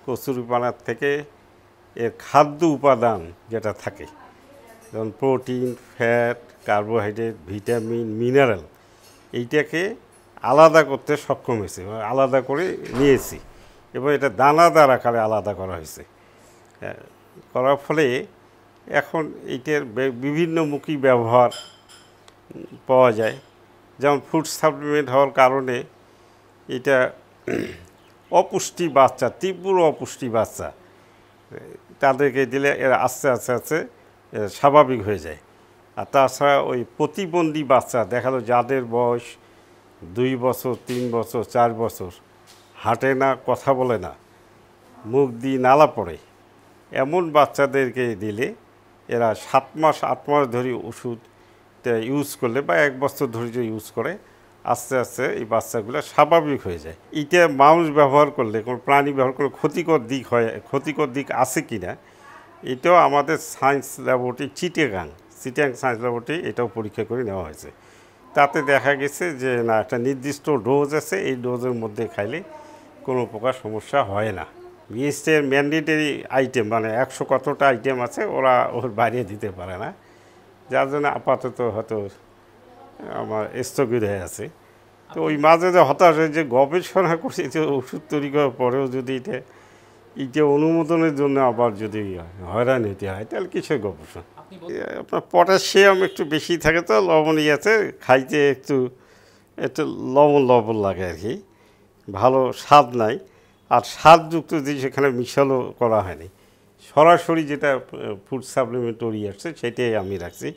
কচুরিপানার থেকে এর খাদ্য উপাদান যেটা থাকে, যেমন protein, fat, carbohydrate, vitamin, mineral, এইটাকে আলাদা করতে সক্ষম হয়েছে, আলাদা করে নিয়েছি এবং এটা দানাদার আকারে আলাদা করা হয়েছে। করার ফলে এখন এইটার বিভিন্নমুখী ব্যবহার পাওয়া যায়। যেমন ফুড সাপ্লিমেন্ট হওয়ার কারণে এটা অপুষ্টি বাচ্চা, তীব্র অপুষ্টি বাচ্চা, তাদেরকে দিলে এরা আস্তে আস্তে আস্তে স্বাভাবিক হয়ে যায়। আর তাছাড়া ওই প্রতিবন্ধী বাচ্চা দেখালো যাদের বয়স 2 বছর, 3 বছর, 4 বছর, হাঁটে না, কথা বলে না, মুখ দিয়ে নালা পড়ে, এমন বাচ্চাদেরকে দিলে এরা 7 মাস 8 মাস ধরে ওষুধ ইউজ করলে বা 1 বছর ধরে যে ইউজ করে, আস্তে আস্তে এই বাচ্চাগুলো স্বাভাবিক হয়ে যায়। এটা মানুষ ব্যবহার করলে, কোনো প্রাণী ব্যবহার করলে ক্ষতিকর দিক আছে কি না, এটাও আমাদের science laboratory Chittagong science laboratory এটাও পরীক্ষা করে নেওয়া হয়েছে। তাতে দেখা গেছে যে না, একটা নির্দিষ্ট ডোজ আছে, এই ডোজের মধ্যে খাইলে কোনো প্রকার সমস্যা হয় না। বিএসটির ম্যান্ডেটরি আইটেম মানে 100 কতটা আইটেম আছে, ওরা ওর বাইরে দিতে পারে না, যার জন্য আপাতত হয়তো আমার স্থগিত হয়ে আছে। তো ওই মাঝে যে হতাশ হয়ে যে গবেষণা করছে, যে ওষুধ তৈরি করার পরেও যদি এটা অনুমোদনের জন্য আবার যদি হয়রান হতে হয়, তাহলে কিসের গবেষণা। আপনার পটাশিয়াম একটু বেশি থাকে, তো লবণ আছে, খাইতে একটু লবণ লাগে আর কি, ভালো স্বাদ নাই। আর স্বাদযুক্ত জিনিস এখানে মিশালও করা হয়নি, সরাসরি যেটা ফুড সাপ্লিমেন্টারি আসছে সেটাই আমি রাখছি।